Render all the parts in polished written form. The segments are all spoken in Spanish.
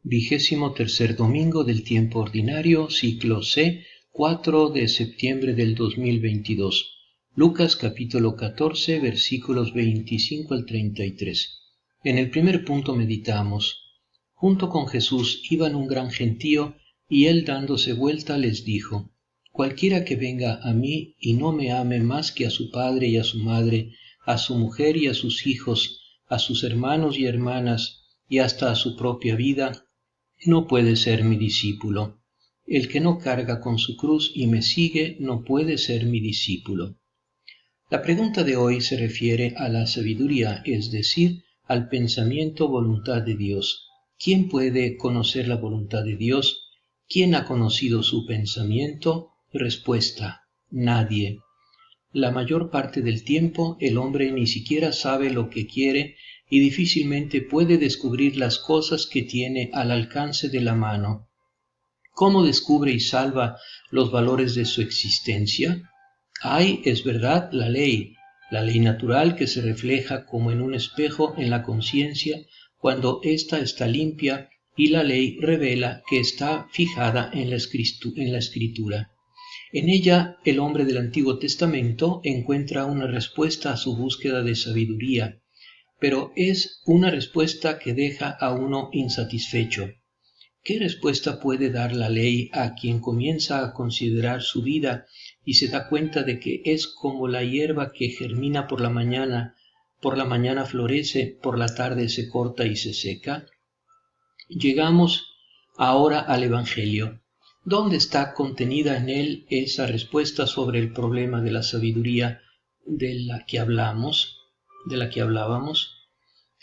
23º domingo del tiempo ordinario, ciclo C, 4 de septiembre del 2022. Lucas capítulo 14, versículos 25 al 33. En el primer punto meditamos: junto con Jesús iban un gran gentío, y él dándose vuelta les dijo: cualquiera que venga a mí y no me ame más que a su padre y a su madre, a su mujer y a sus hijos, a sus hermanos y hermanas, y hasta a su propia vida, no puede ser mi discípulo. El que no carga con su cruz y me sigue no puede ser mi discípulo. La pregunta de hoy se refiere a la sabiduría, es decir, al pensamiento voluntad de Dios. ¿Quién puede conocer la voluntad de Dios? ¿Quién ha conocido su pensamiento? Respuesta: nadie. La mayor parte del tiempo el hombre ni siquiera sabe lo que quiere y difícilmente puede descubrir las cosas que tiene al alcance de la mano. ¿Cómo descubre y salva los valores de su existencia? Hay, es verdad, la ley natural que se refleja como en un espejo en la conciencia cuando ésta está limpia, y la ley revela que está fijada en la escritura. En ella, el hombre del Antiguo Testamento encuentra una respuesta a su búsqueda de sabiduría, pero es una respuesta que deja a uno insatisfecho. ¿Qué respuesta puede dar la ley a quien comienza a considerar su vida y se da cuenta de que es como la hierba que germina por la mañana florece, por la tarde se corta y se seca? Llegamos ahora al Evangelio. ¿Dónde está contenida en él esa respuesta sobre el problema de la sabiduría de la que hablábamos?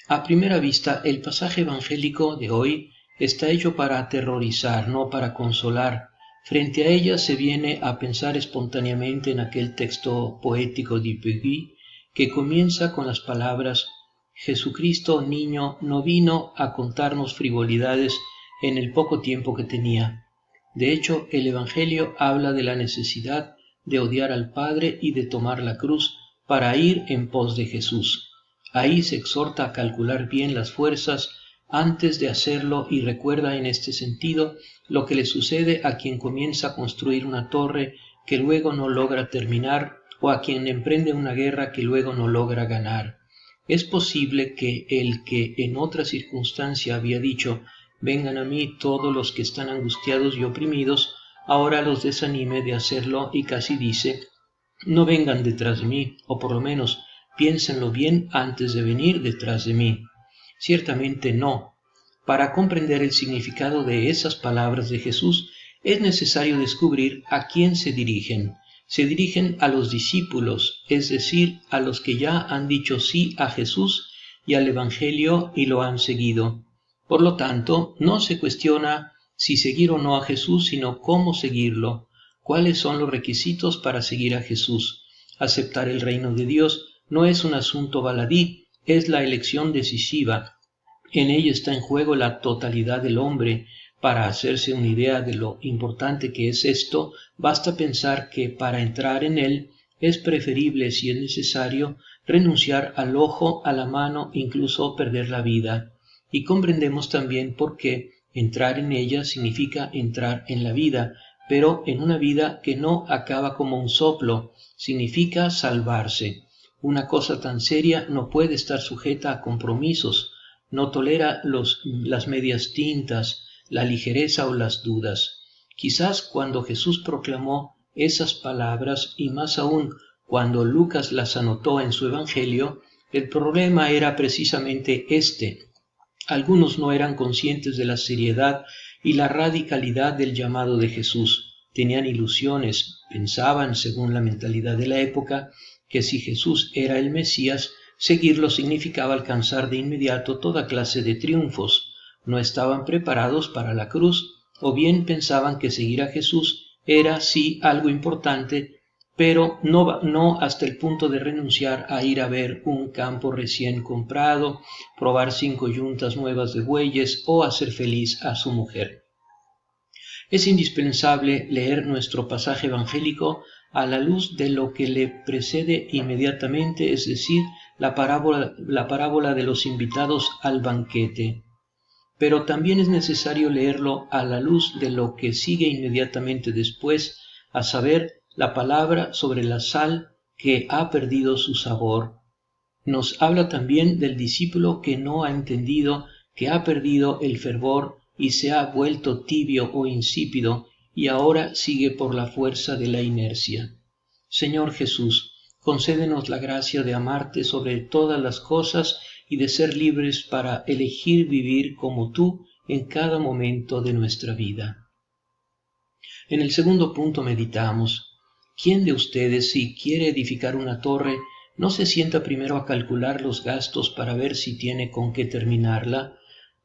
A primera vista, el pasaje evangélico de hoy está hecho para aterrorizar, no para consolar. Frente a ella se viene a pensar espontáneamente en aquel texto poético de Pugy que comienza con las palabras: Jesucristo, niño, no vino a contarnos frivolidades en el poco tiempo que tenía. De hecho, el Evangelio habla de la necesidad de odiar al Padre y de tomar la cruz para ir en pos de Jesús. Ahí se exhorta a calcular bien las fuerzas antes de hacerlo y recuerda en este sentido lo que le sucede a quien comienza a construir una torre que luego no logra terminar, o a quien emprende una guerra que luego no logra ganar. Es posible que el que en otra circunstancia había dicho: vengan a mí todos los que están angustiados y oprimidos, ahora los desanime de hacerlo y casi dice: no vengan detrás de mí, o por lo menos piénsenlo bien antes de venir detrás de mí. Ciertamente no. Para comprender el significado de esas palabras de Jesús es necesario descubrir a quién se dirigen. Se dirigen a los discípulos, es decir, a los que ya han dicho sí a Jesús y al Evangelio y lo han seguido. Por lo tanto, no se cuestiona si seguir o no a Jesús, sino cómo seguirlo. ¿Cuáles son los requisitos para seguir a Jesús? Aceptar el reino de Dios no es un asunto baladí, es la elección decisiva. En ello está en juego la totalidad del hombre. Para hacerse una idea de lo importante que es esto, basta pensar que para entrar en él es preferible, si es necesario, renunciar al ojo, a la mano, incluso perder la vida. Y comprendemos también por qué entrar en ella significa entrar en la vida, pero en una vida que no acaba como un soplo, significa salvarse. Una cosa tan seria no puede estar sujeta a compromisos, no tolera las medias tintas, la ligereza o las dudas. Quizás cuando Jesús proclamó esas palabras, y más aún cuando Lucas las anotó en su Evangelio, el problema era precisamente este. Algunos no eran conscientes de la seriedad y la radicalidad del llamado de Jesús. Tenían ilusiones, pensaban, según la mentalidad de la época, que si Jesús era el Mesías, seguirlo significaba alcanzar de inmediato toda clase de triunfos. No estaban preparados para la cruz, o bien pensaban que seguir a Jesús era sí algo importante, pero no hasta el punto de renunciar a ir a ver un campo recién comprado, probar 5 yuntas nuevas de bueyes o hacer feliz a su mujer. Es indispensable leer nuestro pasaje evangélico a la luz de lo que le precede inmediatamente, es decir, la parábola de los invitados al banquete. pero también es necesario leerlo a la luz de lo que sigue inmediatamente después, a saber, la palabra sobre la sal que ha perdido su sabor. Nos habla también del discípulo que no ha entendido, que ha perdido el fervor y se ha vuelto tibio o insípido y ahora sigue por la fuerza de la inercia. Señor Jesús, concédenos la gracia de amarte sobre todas las cosas y de ser libres para elegir vivir como tú en cada momento de nuestra vida. En el segundo punto meditamos: ¿quién de ustedes, si quiere edificar una torre, no se sienta primero a calcular los gastos para ver si tiene con qué terminarla?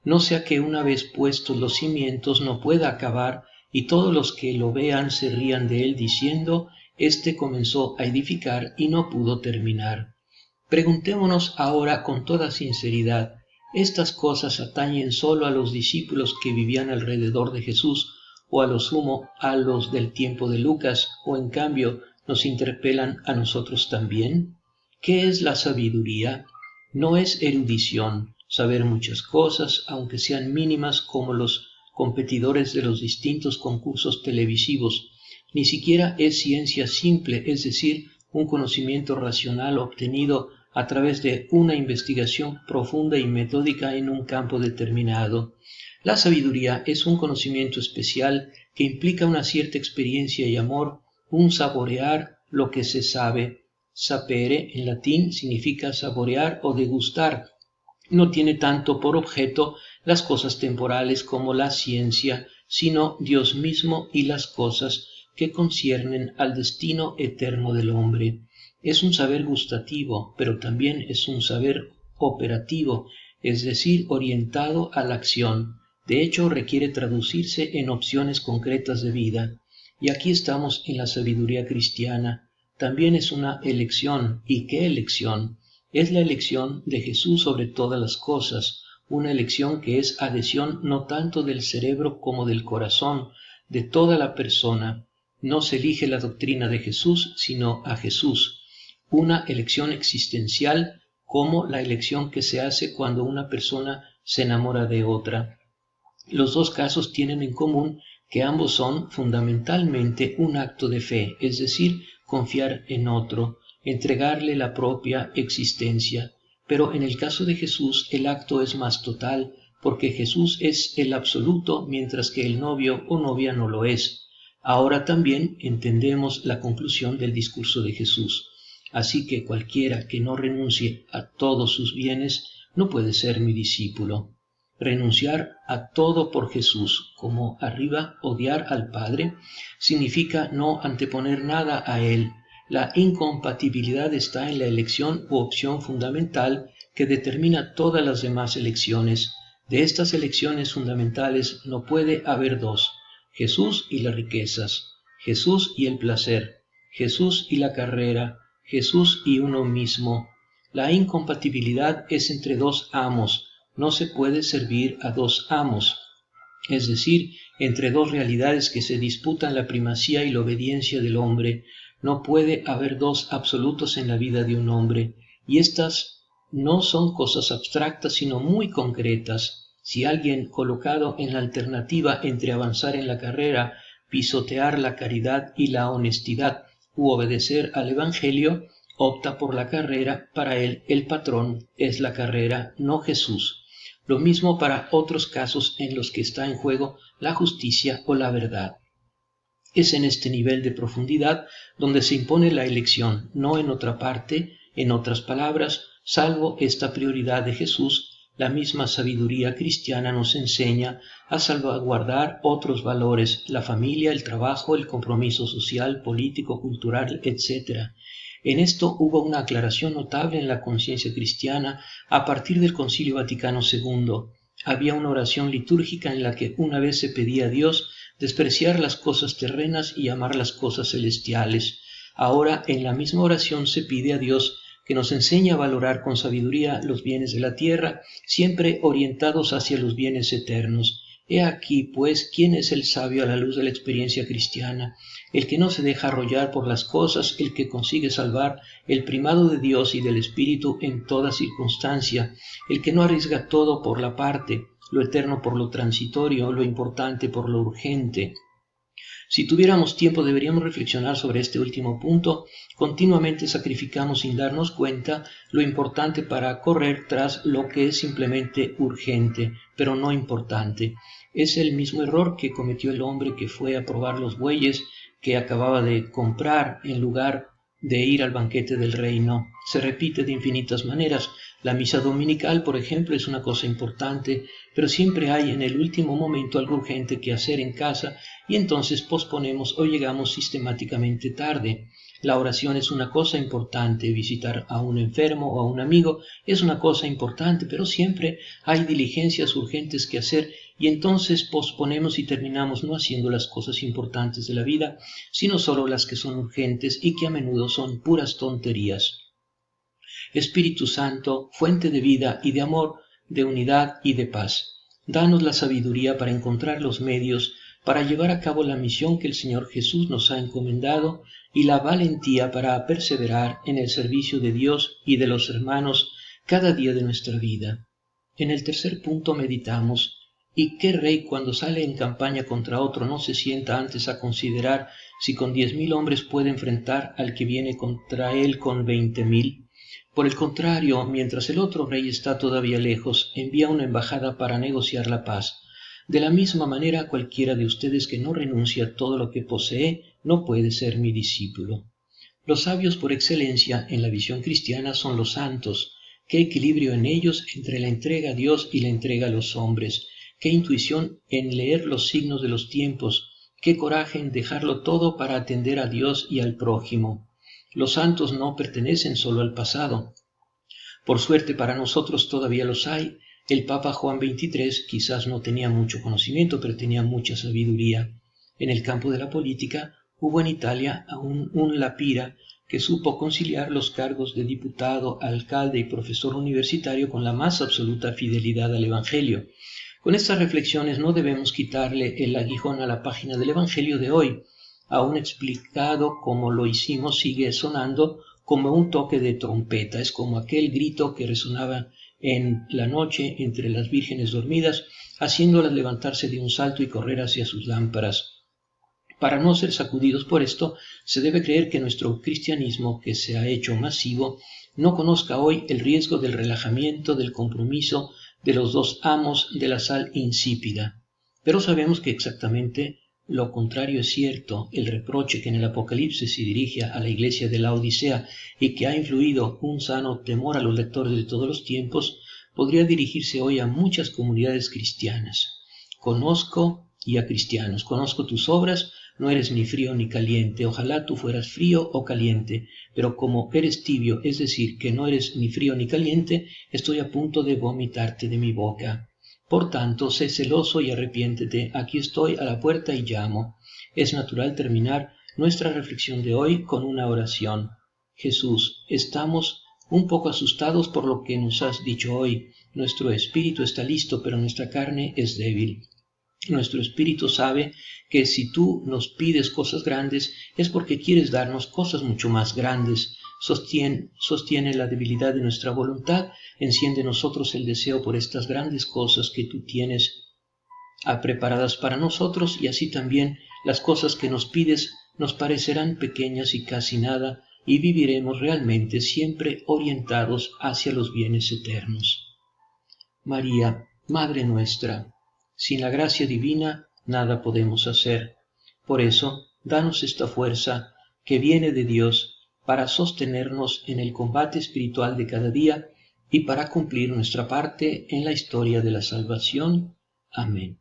No sea que una vez puestos los cimientos no pueda acabar y todos los que lo vean se rían de él diciendo: «Este comenzó a edificar y no pudo terminar». Preguntémonos ahora con toda sinceridad: ¿estas cosas atañen solo a los discípulos que vivían alrededor de Jesús, o a lo sumo a los del tiempo de Lucas, o en cambio nos interpelan a nosotros también? ¿Qué es la sabiduría? No es erudición, saber muchas cosas, aunque sean mínimas, como los competidores de los distintos concursos televisivos. Ni siquiera es ciencia simple, es decir, un conocimiento racional obtenido a través de una investigación profunda y metódica en un campo determinado. La sabiduría es un conocimiento especial que implica una cierta experiencia y amor, un saborear lo que se sabe. Sapere, en latín, significa saborear o degustar. No tiene tanto por objeto las cosas temporales como la ciencia, sino Dios mismo y las cosas que conciernen al destino eterno del hombre. Es un saber gustativo, pero también es un saber operativo, es decir, orientado a la acción. De hecho, requiere traducirse en opciones concretas de vida. Y aquí estamos en la sabiduría cristiana. También es una elección. ¿Y qué elección? Es la elección de Jesús sobre todas las cosas, una elección que es adhesión no tanto del cerebro como del corazón, de toda la persona. No se elige la doctrina de Jesús, sino a Jesús. Una elección existencial, como la elección que se hace cuando una persona se enamora de otra. Los dos casos tienen en común que ambos son fundamentalmente un acto de fe, es decir, confiar en otro, entregarle la propia existencia. Pero en el caso de Jesús el acto es más total, porque Jesús es el absoluto, mientras que el novio o novia no lo es. Ahora también entendemos la conclusión del discurso de Jesús. Así que cualquiera que no renuncie a todos sus bienes no puede ser mi discípulo. Renunciar a todo por Jesús, como arriba odiar al Padre, significa no anteponer nada a Él. La incompatibilidad está en la elección u opción fundamental que determina todas las demás elecciones. De estas elecciones fundamentales no puede haber dos: Jesús y las riquezas, Jesús y el placer, Jesús y la carrera, Jesús y uno mismo. La incompatibilidad es entre dos amos. No se puede servir a dos amos, es decir, entre dos realidades que se disputan la primacía y la obediencia del hombre. No puede haber dos absolutos en la vida de un hombre, y estas no son cosas abstractas, sino muy concretas. Si alguien, colocado en la alternativa entre avanzar en la carrera, pisotear la caridad y la honestidad, u obedecer al Evangelio, opta por la carrera, para él el patrón es la carrera, no Jesús. Lo mismo para otros casos en los que está en juego la justicia o la verdad. Es en este nivel de profundidad donde se impone la elección, no en otra parte. En otras palabras, salvo esta prioridad de Jesús, la misma sabiduría cristiana nos enseña a salvaguardar otros valores: la familia, el trabajo, el compromiso social, político, cultural, etc. En esto hubo una aclaración notable en la conciencia cristiana a partir del Concilio Vaticano II. Había una oración litúrgica en la que una vez se pedía a Dios despreciar las cosas terrenas y amar las cosas celestiales. Ahora en la misma oración se pide a Dios que nos enseñe a valorar con sabiduría los bienes de la tierra, siempre orientados hacia los bienes eternos. He aquí, pues, quién es el sabio a la luz de la experiencia cristiana: el que no se deja arrollar por las cosas, el que consigue salvar el primado de Dios y del Espíritu en toda circunstancia, el que no arriesga todo por la parte, lo eterno por lo transitorio, lo importante por lo urgente. Si tuviéramos tiempo deberíamos reflexionar sobre este último punto. Continuamente sacrificamos sin darnos cuenta lo importante para correr tras lo que es simplemente urgente, pero no importante. Es el mismo error que cometió el hombre que fue a probar los bueyes que acababa de comprar en lugar de ir al banquete del reino. Se repite de infinitas maneras. La misa dominical, por ejemplo, es una cosa importante, pero siempre hay en el último momento algo urgente que hacer en casa y entonces posponemos o llegamos sistemáticamente tarde. La oración es una cosa importante, visitar a un enfermo o a un amigo es una cosa importante, pero siempre hay diligencias urgentes que hacer y entonces posponemos y terminamos no haciendo las cosas importantes de la vida, sino solo las que son urgentes y que a menudo son puras tonterías. Espíritu Santo, fuente de vida y de amor, de unidad y de paz, danos la sabiduría para encontrar los medios para llevar a cabo la misión que el Señor Jesús nos ha encomendado y la valentía para perseverar en el servicio de Dios y de los hermanos cada día de nuestra vida. En el tercer punto meditamos: ¿y qué rey cuando sale en campaña contra otro no se sienta antes a considerar si con 10.000 hombres puede enfrentar al que viene contra él con 20.000? Por el contrario, mientras el otro rey está todavía lejos, envía una embajada para negociar la paz. De la misma manera, cualquiera de ustedes que no renuncia a todo lo que posee no puede ser mi discípulo. Los sabios por excelencia en la visión cristiana son los santos. Qué equilibrio en ellos entre la entrega a Dios y la entrega a los hombres. Qué intuición en leer los signos de los tiempos. Qué coraje en dejarlo todo para atender a Dios y al prójimo. Los santos no pertenecen solo al pasado. Por suerte para nosotros todavía los hay. El Papa Juan XXIII quizás no tenía mucho conocimiento, pero tenía mucha sabiduría. En el campo de la política hubo en Italia aún un Lapira que supo conciliar los cargos de diputado, alcalde y profesor universitario con la más absoluta fidelidad al Evangelio. Con estas reflexiones no debemos quitarle el aguijón a la página del Evangelio de hoy. Aún explicado como lo hicimos, sigue sonando como un toque de trompeta. Es como aquel grito que resonaba en la noche entre las vírgenes dormidas, haciéndolas levantarse de un salto y correr hacia sus lámparas. Para no ser sacudidos por esto, se debe creer que nuestro cristianismo, que se ha hecho masivo, no conozca hoy el riesgo del relajamiento, del compromiso, de los dos amos, de la sal insípida. Pero sabemos que exactamente lo contrario es cierto. El reproche que en el Apocalipsis se dirige a la iglesia de la Odisea y que ha influido un sano temor a los lectores de todos los tiempos, podría dirigirse hoy a muchas comunidades cristianas. Conozco tus obras, no eres ni frío ni caliente. Ojalá tú fueras frío o caliente, pero como eres tibio, es decir, que no eres ni frío ni caliente, estoy a punto de vomitarte de mi boca. Por tanto, sé celoso y arrepiéntete. Aquí estoy a la puerta y llamo. Es natural terminar nuestra reflexión de hoy con una oración. Jesús, estamos un poco asustados por lo que nos has dicho hoy. Nuestro espíritu está listo, pero nuestra carne es débil. Nuestro espíritu sabe que si tú nos pides cosas grandes es porque quieres darnos cosas mucho más grandes. Sostiene la debilidad de nuestra voluntad, enciende en nosotros el deseo por estas grandes cosas que tú tienes preparadas para nosotros, y así también las cosas que nos pides nos parecerán pequeñas y casi nada, y viviremos realmente siempre orientados hacia los bienes eternos. María, Madre nuestra, sin la gracia divina nada podemos hacer. Por eso, danos esta fuerza que viene de Dios para sostenernos en el combate espiritual de cada día y para cumplir nuestra parte en la historia de la salvación. Amén.